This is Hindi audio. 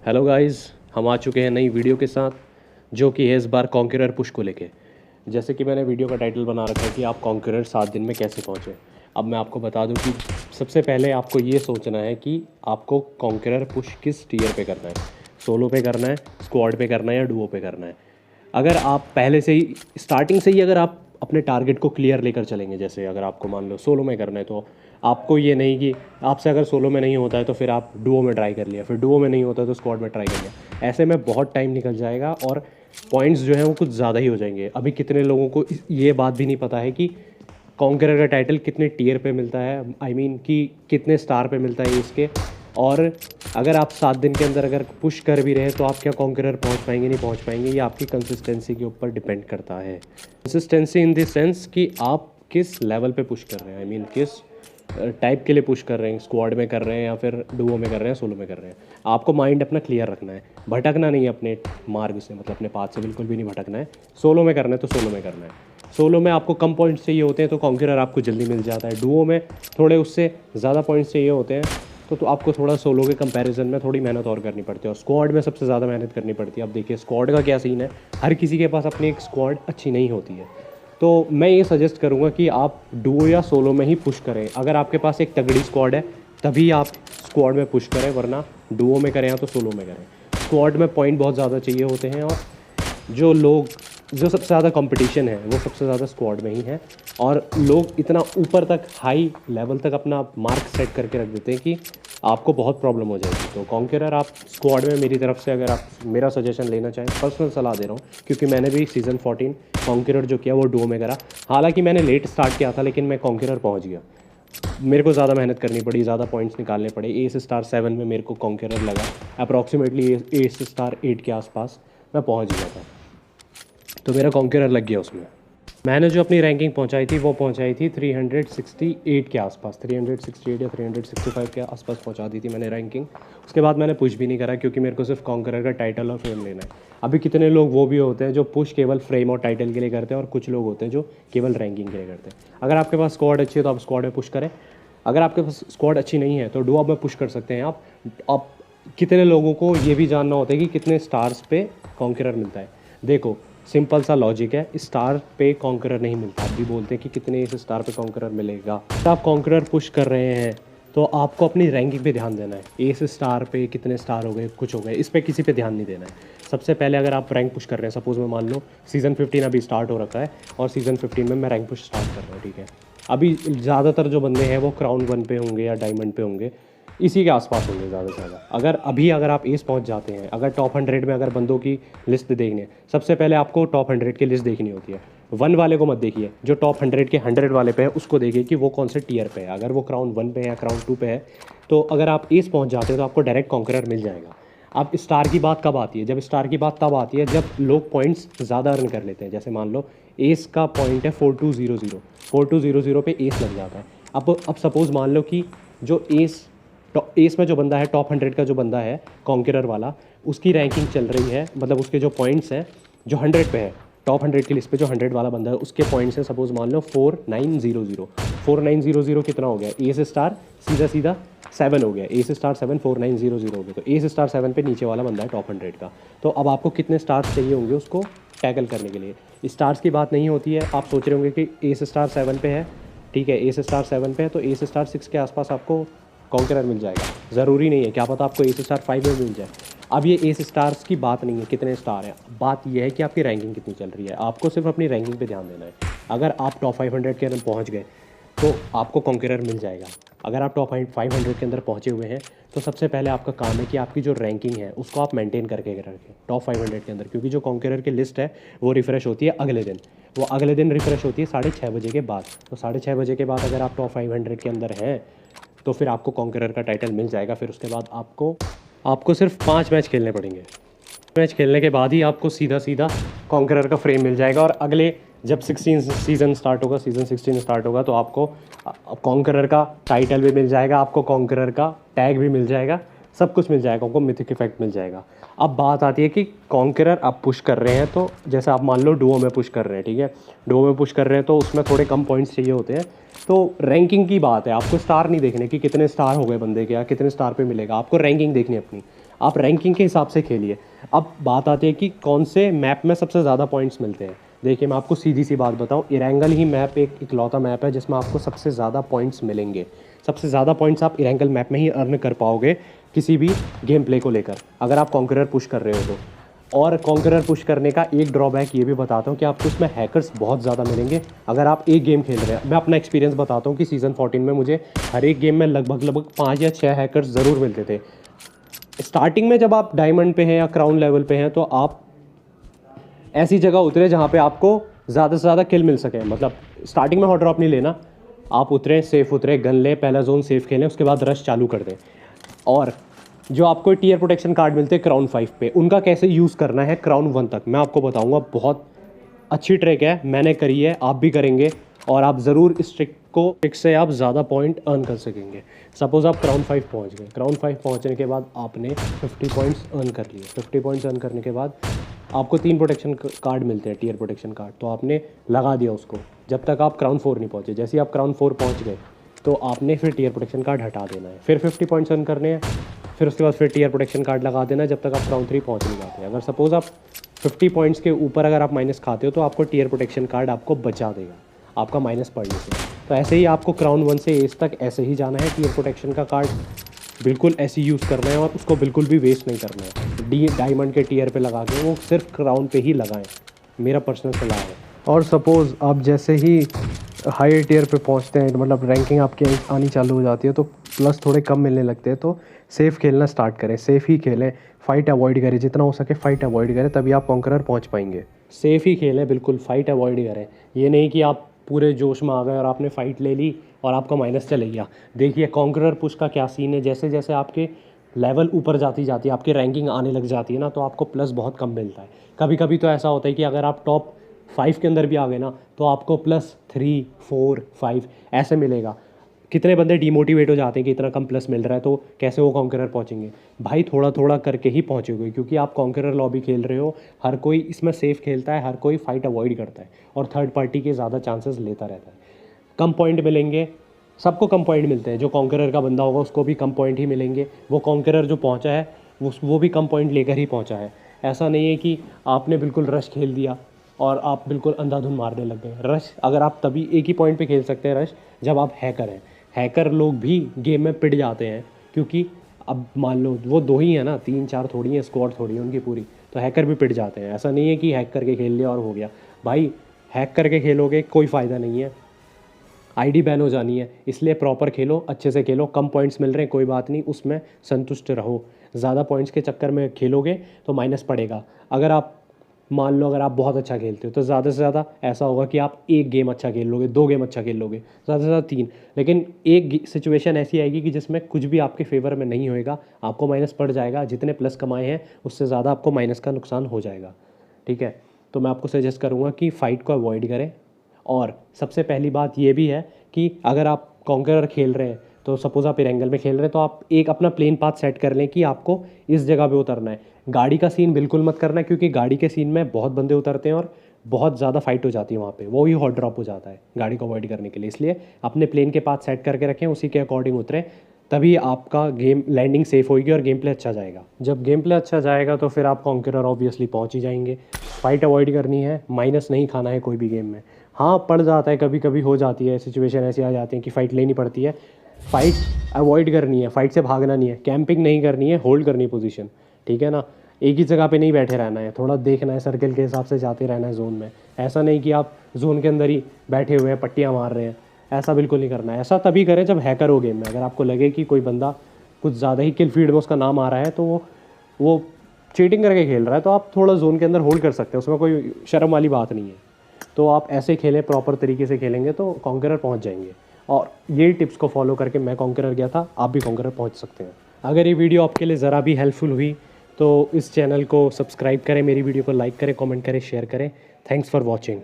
हेलो गाइस, हम आ चुके हैं नई वीडियो के साथ जो कि है इस बार कॉन्करर पुश को लेके। जैसे कि मैंने वीडियो का टाइटल बना रखा है कि आप कॉन्करर 7 दिन में कैसे पहुँचे। अब मैं आपको बता दूं कि सबसे पहले आपको ये सोचना है कि आपको कॉन्करर पुश किस टीयर पे करना है, सोलो पे करना है, स्क्वाड पे करना है या डुओ पे करना है। अगर आप पहले से ही स्टार्टिंग से ही अगर आप अपने टारगेट को क्लियर लेकर चलेंगे, जैसे अगर आपको मान लो सोलो में करना है तो आपको ये नहीं कि आपसे अगर सोलो में नहीं होता है तो फिर आप डुओ में ट्राई कर लिया, फिर डुओ में नहीं होता है तो स्क्वाड में ट्राई कर लिया। ऐसे में बहुत टाइम निकल जाएगा और पॉइंट्स जो हैं वो कुछ ज़्यादा ही हो जाएंगे। अभी कितने लोगों को ये बात भी नहीं पता है कि कॉन्करर का टाइटल कितने टीयर पे मिलता है, आई मीन कि कितने स्टार पे मिलता है इसके। और अगर आप 7 दिन के अंदर अगर पुश कर भी रहे हैं तो आप क्या कॉन्करर पहुंच पाएंगे नहीं पहुंच पाएंगे, ये आपकी कंसिस्टेंसी के ऊपर डिपेंड करता है। कंसिस्टेंसी इन द सेंस कि आप किस लेवल पे पुश कर रहे हैं, आई मीन किस टाइप के लिए पुश कर रहे हैं, स्क्वाड में कर रहे हैं या फिर डुओ में कर रहे हैं, सोलो में कर रहे हैं। आपको माइंड अपना क्लियर रखना है, भटकना नहीं है अपने मार्ग से, मतलब अपने पाथ से बिल्कुल भी नहीं भटकना है। सोलो में करना है तो सोलो में करना है। सोलो में आपको कम पॉइंट्स चाहिए होते हैं तो कॉन्करर आपको जल्दी मिल जाता है। डुओ में थोड़े उससे ज़्यादा पॉइंट्स चाहिए होते हैं तो आपको थोड़ा सोलो के कंपैरिजन में थोड़ी मेहनत और करनी पड़ती है, और स्क्वाड में सबसे ज़्यादा मेहनत करनी पड़ती है। अब देखिए स्क्वाड का क्या सीन है, हर किसी के पास अपनी एक स्क्वाड अच्छी नहीं होती है। तो मैं ये सजेस्ट करूँगा कि आप डुओ या सोलो में ही पुश करें। अगर आपके पास एक तगड़ी स्क्वाड है तभी आप स्क्वाड में पुश करें, वरना डुओ में करें या तो सोलो में करें। स्क्वाड में पॉइंट बहुत ज़्यादा चाहिए होते हैं, और जो सबसे ज़्यादा कंपटीशन है वो सबसे ज़्यादा स्क्वाड में ही है। और लोग इतना ऊपर तक हाई लेवल तक अपना मार्क सेट करके रख देते हैं कि आपको बहुत प्रॉब्लम हो जाएगी। तो कॉन्करर आप स्क्वाड में मेरी तरफ से अगर आप मेरा सजेशन लेना चाहें, पर्सनल सलाह दे रहा हूँ, क्योंकि मैंने भी सीज़न 14 कॉन्करर जो किया वो डुओ में करा। हालांकि मैंने लेट स्टार्ट किया था लेकिन मैं कॉन्करर पहुँच गया। मेरे को ज़्यादा मेहनत करनी पड़ी, ज़्यादा पॉइंट्स निकालने पड़े। एस स्टार 7 में मेरे को कॉन्करर लगा, अप्रॉक्सीमेटली एस स्टार 8 के आसपास मैं पहुँच गया था, तो मेरा कॉन्करर लग गया उसमें। मैंने जो अपनी रैंकिंग पहुंचाई थी वो पहुंचाई थी 368 के आसपास, 368 या 365 के आसपास पहुंचा दी थी मैंने रैंकिंग। उसके बाद मैंने पुश भी नहीं करा क्योंकि मेरे को सिर्फ कॉन्करर का टाइटल और फ्रेम लेना है। अभी कितने लोग वो भी होते हैं जो पुश केवल फ्रेम और टाइटल के लिए करते हैं, और कुछ लोग होते हैं जो केवल रैंकिंग के लिए करते हैं। अगर आपके पास स्क्वाड अच्छी है तो आप स्क्वाड में पुश करें, अगर आपके पास स्क्वाड अच्छी नहीं है तो डुओ में पुश कर सकते हैं आप कितने लोगों को ये भी जानना होता है कि कितने स्टार्स पे कॉन्करर मिलता है। देखो सिंपल सा लॉजिक है, स्टार पे कॉन्करर नहीं मिलता। आप भी बोलते हैं कि कितने इस स्टार पे कॉन्करर मिलेगा। तो आप कॉन्करर पुश कर रहे हैं तो आपको अपनी रैंकिंग पे ध्यान देना है। एस स्टार पे कितने स्टार हो गए, कुछ हो गए, इस पर किसी पे ध्यान नहीं देना है। सबसे पहले अगर आप रैंक पुश कर रहे हैं, सपोज मैं मान लो सीज़न 15 अभी स्टार्ट हो रखा है और सीज़न 15 में मैं रैंक पुश स्टार्ट कर रहा हूँ, ठीक है। अभी ज़्यादातर जो बंदे हैं वो क्राउन 1 पे होंगे या डायमंड पे होंगे, इसी के आसपास होंगे ज़्यादा से ज़्यादा। अगर आप एस पहुंच जाते हैं, अगर टॉप 100 में अगर बंदों की लिस्ट देखनी है, सबसे पहले आपको टॉप 100 की लिस्ट देखनी होती है। 1 वाले को मत देखिए, जो टॉप 100 के 100 वाले पे है उसको देखिए कि वो कौन से टीयर पे है। अगर वो क्राउन 1 पे है या क्राउन 2 पे है तो अगर आप एस पहुँच जाते हैं तो आपको डायरेक्ट कॉन्करर मिल जाएगा। अब स्टार की बात कब आती है, जब स्टार की बात तब आती है जब लोग पॉइंट्स ज़्यादा अर्न कर लेते हैं। जैसे मान लो एस का पॉइंट है 4200, 4200 पे एस लग जाता है। अब सपोज़ मान लो कि जो एस में जो बंदा है, टॉप 100 का जो बंदा है कॉन्करर वाला, उसकी रैंकिंग चल रही है, मतलब उसके जो पॉइंट्स हैं जो 100 पे है, टॉप 100 की लिस्ट पे जो 100 वाला बंदा है उसके पॉइंट्स हैं सपोज मान लो 4900। 4900 कितना हो गया, एस स्टार सीधा 7 हो गया, एस स्टार 7 4900 हो गया। तो एस स्टार 7 पे नीचे वाला बंदा है टॉप 100 का। तो अब आपको कितने स्टार्स चाहिए होंगे उसको टैकल करने के लिए। स्टार्स की बात नहीं होती है, आप सोच रहे होंगे कि एस स्टार 7 पे है, ठीक है, एस स्टार 7 पे है तो एस स्टार 6 के आसपास आपको कॉन्करर मिल जाएगा। ज़रूरी नहीं है, क्या पता आपको एस स्टार 5 में मिल जाए। अब ये एस स्टार्स की बात नहीं है कितने स्टार हैं, बात यह है कि आपकी रैंकिंग कितनी चल रही है। आपको सिर्फ अपनी रैंकिंग पे ध्यान देना है। अगर आप टॉप 500 के अंदर पहुंच गए तो आपको कॉन्करर मिल जाएगा। अगर आप टॉप 500 के अंदर पहुंचे हुए हैं तो सबसे पहले आपका काम है कि आपकी जो रैंकिंग है उसको आप मेंटेन करके रखें टॉप 500 के अंदर, क्योंकि जो कॉन्करर की लिस्ट है वो रिफ़्रेश होती है अगले दिन। वो अगले दिन रिफ़्रेश होती है 6:30 बजे के बाद। तो 6:30 बजे के बाद अगर आप टॉप 500 के अंदर हैं तो फिर आपको कॉन्करर का टाइटल मिल जाएगा। फिर उसके बाद आपको सिर्फ 5 मैच खेलने पड़ेंगे। मैच खेलने के बाद ही आपको सीधा कॉन्करर का फ्रेम मिल जाएगा, और अगले जब 16 सीज़न स्टार्ट होगा, सीज़न 16 स्टार्ट होगा तो आपको कॉन्करर का टाइटल भी मिल जाएगा, आपको कॉन्करर का टैग भी मिल जाएगा, सब कुछ मिल जाएगा, आपको मिथिक इफेक्ट मिल जाएगा। अब बात आती है कि कॉन्करर आप पुश कर रहे हैं, तो जैसे आप मान लो डुओ में पुश कर रहे हैं, ठीक है, डुओ में पुश कर रहे हैं तो उसमें थोड़े कम पॉइंट्स चाहिए होते हैं। तो रैंकिंग की बात है, आपको स्टार नहीं देखने कि कितने स्टार हो गए बंदे के या कितने स्टार पे मिलेगा, आपको रैंकिंग देखनी है अपनी। आप रैंकिंग के हिसाब से खेलिए। अब बात आती है कि कौन से मैप में सबसे ज़्यादा पॉइंट्स मिलते हैं। देखिए, मैं आपको सीधी सी बात बताऊं, इरेंगल ही मैप एक इकलौता मैप है जिसमें आपको सबसे ज़्यादा पॉइंट्स मिलेंगे। सबसे ज़्यादा पॉइंट्स आप इरेंगल मैप में ही अर्न कर पाओगे किसी भी गेम प्ले को लेकर, अगर आप कॉन्करर पुश कर रहे हो तो। और कॉन्करर पुश करने का एक ड्रॉबैक ये भी बताता हूँ कि आपको इसमें हैकर्स बहुत ज़्यादा मिलेंगे अगर आप एक गेम खेल रहे हैं। मैं अपना एक्सपीरियंस बताता हूँ कि सीज़न 14 में मुझे हर एक गेम में लगभग 5 या 6 हैकर्स ज़रूर मिलते थे। स्टार्टिंग में जब आप डायमंड पे हैं या क्राउन लेवल पे हैं तो आप ऐसी जगह उतरे जहाँ पे आपको ज़्यादा से ज़्यादा किल मिल सके। मतलब स्टार्टिंग में हॉट ड्रॉप नहीं लेना, आप उतरे सेफ उतरे, गन ले, पहला जोन सेफ खेलें, उसके बाद रश चालू कर दें। और जो आपको टीयर प्रोटेक्शन कार्ड मिलते हैं क्राउन 5 पे, उनका कैसे यूज़ करना है क्राउन 1 तक मैं आपको बताऊंगा। बहुत अच्छी ट्रिक है, मैंने करी है, आप भी करेंगे और आप ज़रूर इस ट्रिक से आप ज़्यादा पॉइंट अर्न कर सकेंगे। सपोज़ आप क्राउन 5 पहुंच गए, क्राउन 5 पहुंचने के बाद आपने 50 पॉइंट्स अर्न कर लिए। 50 पॉइंट्स अर्न करने के बाद आपको 3 प्रोटेक्शन कार्ड मिलते हैं, टीयर प्रोटेक्शन कार्ड, तो आपने लगा दिया उसको जब तक आप क्राउन 4 नहीं पहुँचे। जैसे ही आप क्राउन 4 पहुँच गए तो आपने फिर टीयर प्रोटेक्शन कार्ड हटा देना है, फिर 50 पॉइंट्स अर्न करने हैं, फिर उसके बाद फिर टीयर प्रोटेक्शन कार्ड लगा देना है जब तक आप क्राउन 3 पहुँच नहीं जाते। अगर सपोज़ आप 50 पॉइंट्स के ऊपर अगर आप माइनस खाते हो तो आपको टीयर प्रोटेक्शन कार्ड आपको बचा देगा आपका माइनस पड़ने से। तो ऐसे ही आपको क्राउन 1 से एज तक ऐसे ही जाना है, टीयर प्रोटेक्शन का कार्ड बिल्कुल ऐसे यूज़ करना है और उसको बिल्कुल भी वेस्ट नहीं करना है। डायमंड के टीयर पे लगा के वो सिर्फ क्राउन पे ही लगाएं, मेरा पर्सनल सलाह है। और सपोज़ आप जैसे ही हाई टियर पे पहुंचते हैं, मतलब रैंकिंग आपकी आनी चालू हो जाती है तो प्लस थोड़े कम मिलने लगते हैं, तो सेफ़ खेलना स्टार्ट करें, सेफ़ ही खेलें, फ़ाइट अवॉइड करें, जितना हो सके फ़ाइट अवॉइड करें, तभी आप कॉन्करर पहुंच पाएंगे। सेफ़ ही खेलें, बिल्कुल फ़ाइट अवॉइड करें। ये नहीं कि आप पूरे जोश में आ गए और आपने फ़ाइट ले ली और आपका माइनस चले गया। देखिए कॉन्करर पुश का क्या सीन है, जैसे जैसे आपके लेवल ऊपर जाती जाती है, आपकी रैंकिंग आने लग जाती है ना, तो आपको प्लस बहुत कम मिलता है। कभी कभी तो ऐसा होता है कि अगर आप टॉप 5 के अंदर भी आ गए ना तो आपको प्लस 3, 4, 5 ऐसे मिलेगा। कितने बंदे डीमोटिवेट हो जाते हैं कि इतना कम प्लस मिल रहा है तो कैसे वो कॉन्करर पहुंचेंगे। भाई थोड़ा थोड़ा करके ही पहुंचोगे, क्योंकि आप कॉन्करर लॉबी खेल रहे हो, हर कोई इसमें सेफ खेलता है, हर कोई फाइट अवॉइड करता है और थर्ड पार्टी के ज़्यादा चांसेस लेता रहता है। कम पॉइंट मिलेंगे, सबको कम पॉइंट मिलते हैं। जो कॉन्करर का बंदा होगा उसको भी कम पॉइंट ही मिलेंगे, वो कॉन्करर जो पहुँचा है वो भी कम पॉइंट लेकर ही पहुँचा है। ऐसा नहीं है कि आपने बिल्कुल रश खेल दिया और आप बिल्कुल अंधाधुन मारने लग गए। रश अगर आप तभी एक ही पॉइंट पे खेल सकते हैं रश जब आप हैकर हैं। हैकर लोग भी गेम में पिट जाते हैं, क्योंकि अब मान लो वो 2 ही है ना, 3-4 थोड़ी है, स्क्वाड थोड़ी है उनकी पूरी, तो हैकर भी पिट जाते हैं। ऐसा नहीं है कि हैक करके खेल लिया और हो गया। भाई हैक करके खेलोगे कोई फ़ायदा नहीं है, आईडी बैन हो जानी है। इसलिए प्रॉपर खेलो, अच्छे से खेलो। कम पॉइंट्स मिल रहे हैं कोई बात नहीं, उसमें संतुष्ट रहो। ज़्यादा पॉइंट्स के चक्कर में खेलोगे तो माइनस पड़ेगा। अगर आप मान लो अगर आप बहुत अच्छा खेलते हो तो ज़्यादा से ज़्यादा ऐसा होगा कि आप 1 गेम अच्छा खेल लोगे, 2 गेम अच्छा खेल लोगे, ज़्यादा से ज़्यादा 3। लेकिन एक सिचुएशन ऐसी आएगी कि जिसमें कुछ भी आपके फेवर में नहीं होएगा, आपको माइनस पड़ जाएगा। जितने प्लस कमाए हैं उससे ज़्यादा आपको माइनस का नुकसान हो जाएगा। ठीक है, तो मैं आपको सजेस्ट करूँगा कि फ़ाइट को अवॉइड करें। और सबसे पहली बात ये भी है कि अगर आप कॉन्करर खेल रहे हैं तो सपोज़ आप इरेंगल में खेल रहे हैं तो आप एक अपना प्लेन पाथ सेट कर लें कि आपको इस जगह पे उतरना है। गाड़ी का सीन बिल्कुल मत करना, क्योंकि गाड़ी के सीन में बहुत बंदे उतरते हैं और बहुत ज़्यादा फाइट हो जाती है वहाँ पे, वो ही हॉट ड्रॉप हो जाता है गाड़ी को अवॉइड करने के लिए। इसलिए अपने प्लेन के पाथ सेट करके रखें, उसी के अकॉर्डिंग उतरें, तभी आपका गेम लैंडिंग सेफ होगी और गेम प्ले अच्छा जाएगा। जब गेम प्ले अच्छा जाएगा तो फिर आप कॉन्करर ऑब्वियसली पहुँच ही जाएंगे। फाइट अवॉइड करनी है, माइनस नहीं खाना है कोई भी गेम में। हाँ पड़ जाता है, कभी कभी हो जाती है, सिचुएशन ऐसी आ जाती है कि फ़ाइट लेनी पड़ती है। फ़ाइट अवॉइड करनी है, फ़ाइट से भागना नहीं है, कैंपिंग नहीं करनी है, होल्ड करनी है पोजीशन। ठीक है ना, एक ही जगह पे नहीं बैठे रहना है, थोड़ा देखना है, सर्कल के हिसाब से जाते रहना है जोन में। ऐसा नहीं कि आप जोन के अंदर ही बैठे हुए हैं, पट्टियाँ मार रहे हैं, ऐसा बिल्कुल नहीं करना है। ऐसा तभी करें जब हैकर हो गेम में। अगर आपको लगे कि कोई बंदा कुछ ज़्यादा ही किल फीड में उसका नाम आ रहा है तो वो चीटिंग करके खेल रहा है, तो आप थोड़ा जोन के अंदर होल्ड कर सकते हैं, उसमें कोई शर्म वाली बात नहीं है। तो आप ऐसे खेलें, प्रॉपर तरीके से खेलेंगे तो कॉन्करर पहुंच जाएंगे। और ये टिप्स को फॉलो करके मैं कॉन्करर गया था, आप भी कॉन्करर पहुंच सकते हैं। अगर ये वीडियो आपके लिए ज़रा भी हेल्पफुल हुई तो इस चैनल को सब्सक्राइब करें, मेरी वीडियो को लाइक करें, कमेंट करें, शेयर करें। Thanks for watching.